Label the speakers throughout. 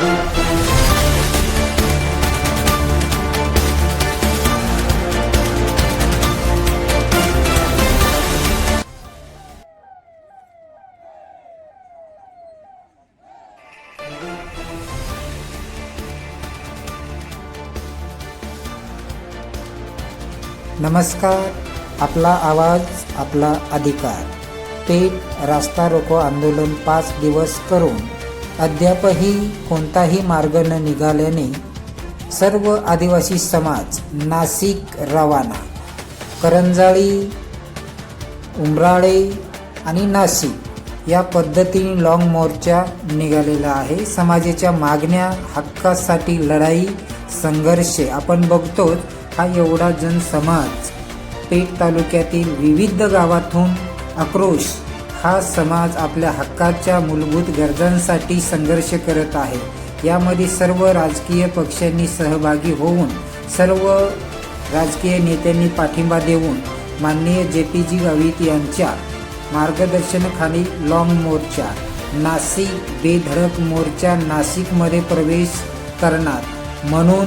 Speaker 1: नमस्कार. आपला आवाज आपला अधिकार. पेठ रास्ता रोको आंदोलन 5 दिवस करून अद्यापही कोणताही मार्ग न निघाल्याने सर्व आदिवासी समाज नाशिक रवाना. करंजाळी, उमराळे आणि नाशिक या पद्धतीने लॉंग मोर्चा निघालेला आहे. समाजाच्या मागण्या, हक्कासाठी लढाई, संघर्ष आपण बघतो. हा एवढा जनसमाज पेठ तालुक्यातील विविध गावातून आक्रोश हा समाज आपल्या हक्काच्या मूलभूत गरजांसाठी संघर्ष करत आहे. यामध्ये सर्व राजकीय पक्षांनी सहभागी होऊन सर्व राजकीय नेत्यांनी पाठिंबा देऊन माननीय JPG गावित यांच्या मार्गदर्शनाखाली लॉंग मोर्चा नाशिक बेधडक मोर्चा नाशिकमध्ये प्रवेश करणार. म्हणून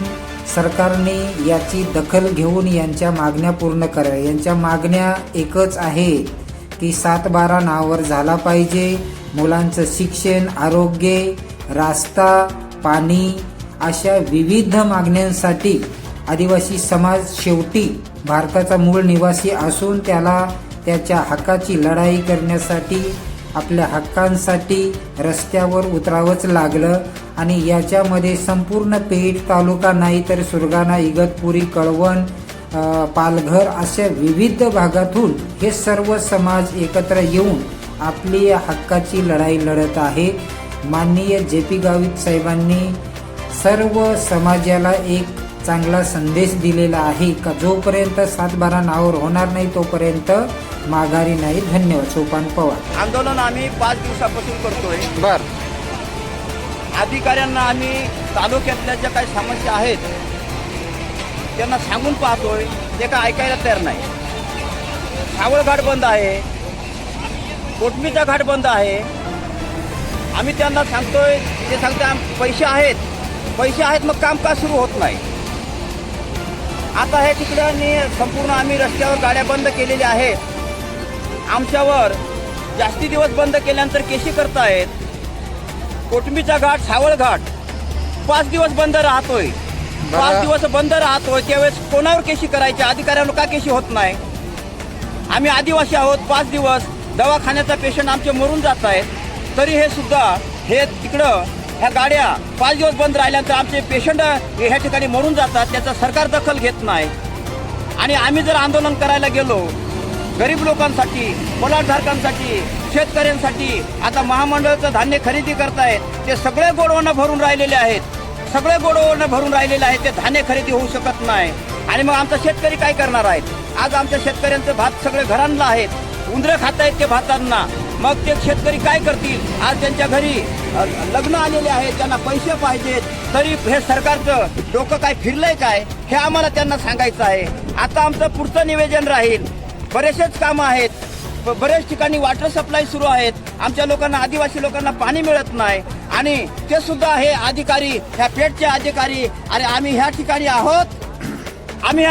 Speaker 1: सरकारने याची दखल घेऊन यांच्या मागण्या पूर्ण कराव्या. यांच्या मागण्या एकच आहेत की 7/12 नावावर झाला पाहिजे. मुलांचं शिक्षण, आरोग्य, रास्ता, पाणी अशा विविध मागण्यांसाठी आदिवासी समाज शेवटी भारताचा मूळ निवासी असून त्याला त्याच्या हक्काची लढाई करण्यासाठी आपल्या हक्कांसाठी रस्त्यावर उतरावंच लागलं. आणि याच्यामध्ये संपूर्ण पेठ तालुका नाही तर सुरगाणा, इगतपुरी, कळवण, पालघर अशा विविध भागातून हे सर्व समाज एकत्र येऊन आपली हक्काची लढाई लढत आहे. माननीय JP गावित साहेबांनी सर्व समाजाला एक चांगला संदेश दिलेला आहे का जोपर्यंत 7/12 नावावर होणार नाही तोपर्यंत माघारी नाही. धन्यवाद. सोपान पवार.
Speaker 2: आंदोलन आम्ही 5 दिवसापासून करतोय. अधिकाऱ्यांना आम्ही तालुक्यातल्या ज्या काही समस्या आहेत त्यांना सांगून पाहतोय, ते काय ऐकायला तयार नाही. सावळ घाट बंद आहे, कोटमीचा घाट बंद आहे. आम्ही त्यांना सांगतोय, ते सांगते पैसे आहेत मग काम का सुरू होत नाही. आता हे तिकडे संपूर्ण आम्ही रस्त्यावर गाड्या बंद केलेल्या आहेत. आमच्यावर जास्ती दिवस बंद केल्यानंतर केशी करतायत. कोटमीचा घाट, सावळ घाट 5 दिवस बंद राहतोय. 5 दिवस बंद राहतोय त्यावेळेस कोणावर केशी करायच्या? अधिकाऱ्यांना का केशी होत नाही? आम्ही आदिवासी आहोत. 5 दिवस दवाखान्याचा पेशंट आमचे मरून जात आहेत, तरी हे सुद्धा हे तिकडं ह्या गाड्या 5 दिवस बंद राहिल्यानंतर आमचे पेशंट ह्या ठिकाणी मरून जातात. त्याचा सरकार दखल घेत नाही. आणि आम्ही जर आंदोलन करायला गेलो गरीब लोकांसाठी, पोलादधारकांसाठी, शेतकऱ्यांसाठी, आता महामंडळाचं धान्य खरेदी करतायत, ते सगळे गोडवणं भरून राहिलेले आहेत. ते धान्य खरेदी होऊ शकत नाही. आणि मग आमचा शेतकरी काय करणार आहेत? आज आमच्या शेतकऱ्यांचं भात सगळे घरांना आहेत. उंदरं खात आहेत ते भातांना. मग ते शेतकरी काय करतील? आज त्यांच्या घरी लग्न आलेले आहेत, त्यांना पैसे पाहिजेत, तरी हे सरकारचं डोकं काय फिरलंय काय हे आम्हाला त्यांना सांगायचं आहे. आता आमचं पुढचं निवेदन राहील. बरेचसेच कामं आहेत. बरेच ठिकाणी वॉटर सप्लाय सुरू आहेत. आमच्या लोकांना, आदिवासी लोकांना पाणी मिळत नाही. आणि ते सुद्धा हे अधिकारी, ह्या पेठचे अधिकारी, अरे आम्ही ह्या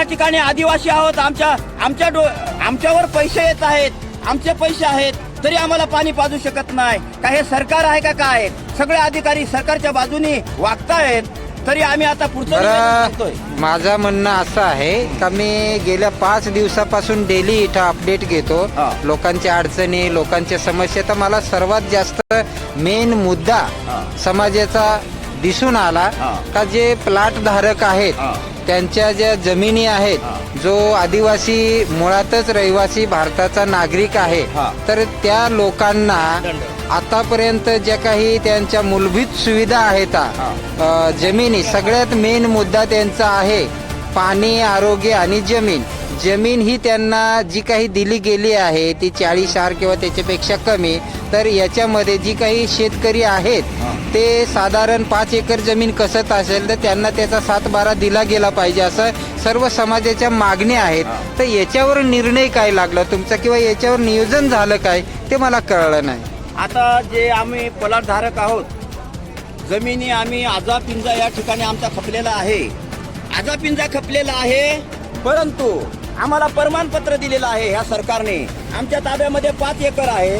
Speaker 2: ठिकाणी आदिवासी आहोत. आमच्यावर पैसे येत आहेत, आमचे पैसे आहेत, तरी आम्हाला पाणी पाजू शकत नाही. का हे सरकार आहे का काय? सगळे अधिकारी सरकारच्या बाजूने वागतायत, तरी आम्ही आता पुढचं.
Speaker 3: माझं म्हणणं असं आहे का मी गेल्या 5 दिवसापासून डेली इथं अपडेट घेतो. लोकांच्या अडचणी, लोकांच्या समस्या. तर मला सर्वात जास्त मेन मुद्दा समाजाचा दिसून आला का जे प्लॉट धारक आहेत त्यांच्या ज्या जमिनी आहेत, जो आदिवासी मुळातच रहिवासी भारताचा नागरिक आहे, तर त्या लोकांना आतापर्यंत ज्या काही त्यांच्या मूलभूत सुविधा आहेत, जमिनी, सगळ्यात मेन मुद्दा त्यांचा आहे पाणी, आरोग्य आणि जमीन. जमीन ही त्यांना जी काही दिली गेली आहे ती 40 आर किंवा त्याच्यापेक्षा कमी. तर याच्यामध्ये जी काही शेतकरी आहेत ते साधारण 5 एकर जमीन कसत असेल तर त्यांना त्याचा 7/12 दिला गेला पाहिजे, असं सर्व समाजाच्या मागण्या आहेत. तर याच्यावर निर्णय काय लागला तुमचा किंवा याच्यावर नियोजन झालं काय ते मला कळलं नाही.
Speaker 2: आता जे आम्ही पलाटधारक आहोत, जमिनी आम्ही आजापिंजा या ठिकाणी आमचा खपलेला आहे. आजापिंजा खपलेला आहे, परंतु आम्हाला प्रमाणपत्र दिलेलं आहे ह्या सरकारने. आमच्या ताब्यामध्ये 5 एकर आहे.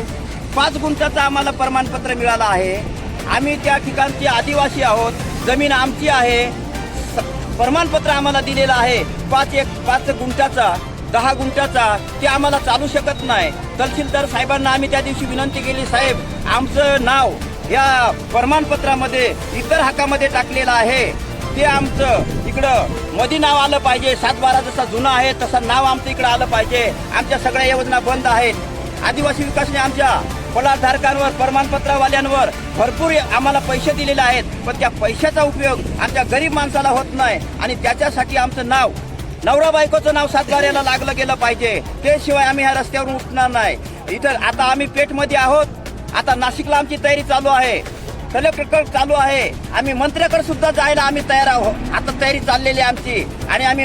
Speaker 2: 5 गुंठाचं आम्हाला प्रमाणपत्र मिळालं आहे. आम्ही त्या ठिकाणचे आदिवासी आहोत. जमीन आमची आहे. प्रमाणपत्र आम्हाला दिलेलं आहे 5 गुंठाचा, 10 गुंठाचा. ते आम्हाला चालू शकत नाही. तहसीलदार साहेबांना आम्ही त्या दिवशी विनंती केली, साहेब आमचं नाव या प्रमाणपत्रामध्ये इतर हक्कामध्ये टाकलेलं आहे, ते आमचं इकडं मध्ये नाव आलं पाहिजे. 7/12 जसा जुना आहे तसं नाव आमचं इकडं आलं पाहिजे. आमच्या सगळ्या योजना बंद आहेत. आदिवासी विकासने आमच्या पलाटधारकांवर, प्रमाणपत्रवाल्यांवर भरपूर आम्हाला पैसे दिलेले आहेत, पण त्या पैशाचा उपयोग आमच्या गरीब माणसाला होत नाही. आणि त्याच्यासाठी आमचं नाव, नवरा बायकोचं नाव 7/12 लागलं गेलं पाहिजे. त्याशिवाय आम्ही ह्या रस्त्यावरून उठणार नाही. इथं आता आम्ही पेठमध्ये आहोत. आता नाशिकला आमची तयारी चालू आहे. कलेक्टरकडे चालू आहे. आम्ही मंत्र्याकडे सुद्धा जायला आम्ही तयार आहोत. आता तयारी चाललेली आहे आमची. आणि आम्ही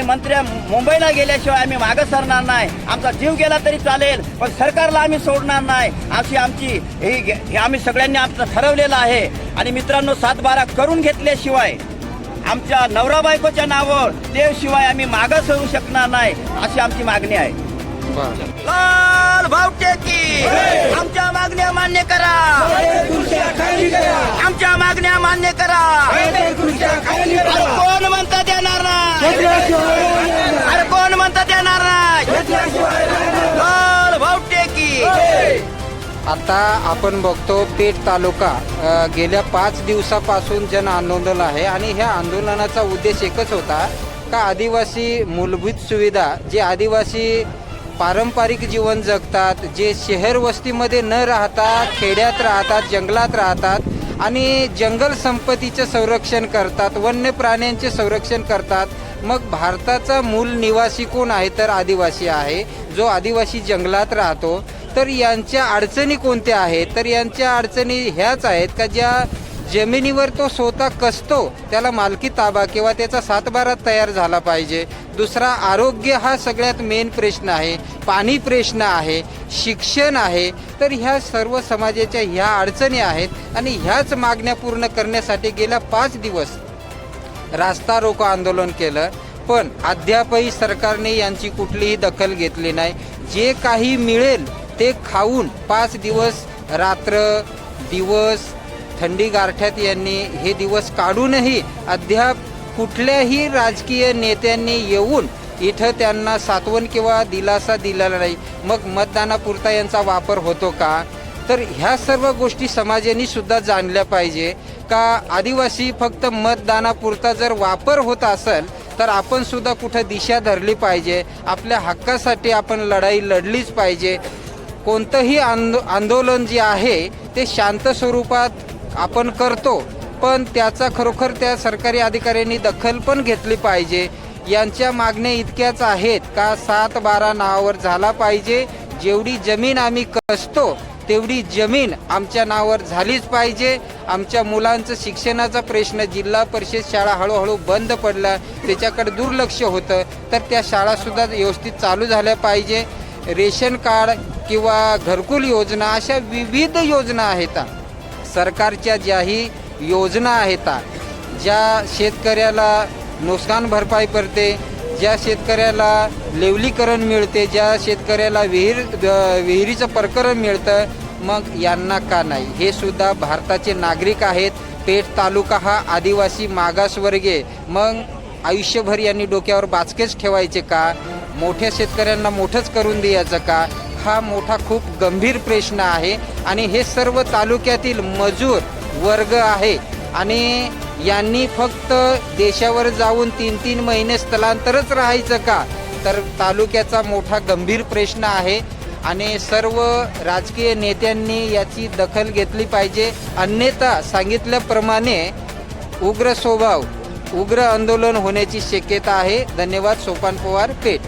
Speaker 2: मुंबईला गेल्याशिवाय आम्ही मागं सरणार नाही. आमचा जीव गेला तरी चालेल, पण सरकारला आम्ही सोडणार नाही. अशी आमची हे आम्ही सगळ्यांनी आमचं ठरवलेलं आहे. आणि मित्रांनो, 7/12 करून घेतल्याशिवाय, आमच्या नवरा बायकोच्या नावावर देवशिवाय आम्ही मागं सरू शकणार नाही, अशी आमची मागणी आहे. लाल भावटेकी आमच्या मागण्या मान्य करा. आमच्या मागण्या मान्य करा. अरे कोण म्हणता देणार नाही? अरे कोण म्हणता देणार नाही? लाल भावटेकी.
Speaker 3: आता आपण बघतो पेठ तालुका गेल्या 5 दिवसापासून जन आंदोलन आहे आणि ह्या आंदोलनाचा उद्देश एकच होता का आदिवासी मूलभूत सुविधा, जे आदिवासी पारंपरिक जीवन जगतात, जे शहर वस्तीमध्ये न राहता खेड्यात राहतात, जंगलात राहतात आणि जंगल संपत्तीचे संरक्षण करतात, वन्य प्राण्यांचे संरक्षण करतात. मग भारताचा मूल निवासी कोण आहे? तर आदिवासी आहे. जो आदिवासी जंगलात राहतो, तर यांच्या अडचणी कोणत्या आहेत? तर यांच्या अडचणी ह्याच आहेत का ज्या जमिनीवर तो स्वतः कसतो त्याला मालकी ताबा किंवा त्याचा 7/12 तयार झाला पाहिजे. दुसरा, आरोग्य हा सगळ्यात मेन प्रश्न आहे. पाणी प्रश्न आहे, शिक्षण आहे. तर ह्या सर्व समाजाच्या ह्या अडचणी आहेत आणि ह्याच मागण्या पूर्ण करण्यासाठी गेल्या 5 दिवस रास्ता रोको आंदोलन केलं, पण अद्यापही सरकारने यांची कुठलीही दखल घेतली नाही. जे काही मिळेल ते खाऊन 5 दिवस रात्र दिवस थंडी गारठ्यात यांनी हे दिवस काढूनही अद्याप कुठल्याही राजकीय नेत्यांनी येऊन इथं त्यांना सात्वन किंवा दिलासा दिलेला नाही. मग मतदानापुरता यांचा वापर होतो का? तर ह्या सर्व गोष्टी समाजाने सुद्धा जाणल्या पाहिजे का आदिवासी फक्त मतदानापुरता जर वापर होत असेल तर आपण सुद्धा कुठं दिशा धरली पाहिजे. आपल्या हक्कासाठी आपण लढाई लढलीच पाहिजे. कोणतंही आंदोलन जे आहे ते शांत स्वरूपात आपण करतो, पण त्याचा खरोखर त्या सरकारी अधिकाऱ्यांनी दखल पण घेतली पाहिजे. यांच्या मागण्या इतक्याच आहेत का 7/12 नावावर झाला पाहिजे. जेवढी जमीन आम्ही कसतो तेवढी जमीन आमच्या नावावर झालीच पाहिजे. आमच्या मुलांचं शिक्षणाचा प्रश्न, जिल्हा परिषद शाळा हळूहळू बंद पडला, त्याच्याकडे दुर्लक्ष होतं, तर त्या शाळासुद्धा व्यवस्थित चालू झाल्या पाहिजे. रेशन कार्ड किंवा घरकुल योजना अशा विविध योजना आहेत. सरकारच्या ज्याही योजना आहेत, ज्या शेतकऱ्याला नुकसान भरपाई पडते, ज्या शेतकऱ्याला लेवलीकरण मिळते, ज्या शेतकऱ्याला विहिरीचं प्रकरण मिळतं, मग यांना का नाही? हे सुद्धा भारताचे नागरिक आहेत. पेठ तालुका हा आदिवासी मागासवर्गीय, मग आयुष्यभर यांनी डोक्यावर बाचकेच ठेवायचे का? मोठ्या शेतकऱ्यांना मोठंच करून द्यायचं का? हा मोठा खूप गंभीर प्रश्न आहे. आणि हे सर्व तालुक्यातील मजूर वर्ग आहे आणि यांनी फक्त देशावर जाऊन 3-3 महिने स्थलांतरच राहायचं का? तर तालुक्याचा मोठा गंभीर प्रश्न आहे आणि सर्व राजकीय नेत्यांनी याची दखल घेतली पाहिजे. अन्यथा सांगितल्याप्रमाणे उग्र आंदोलन होण्याची शक्यता आहे. धन्यवाद. सोपान पवार, पेठ.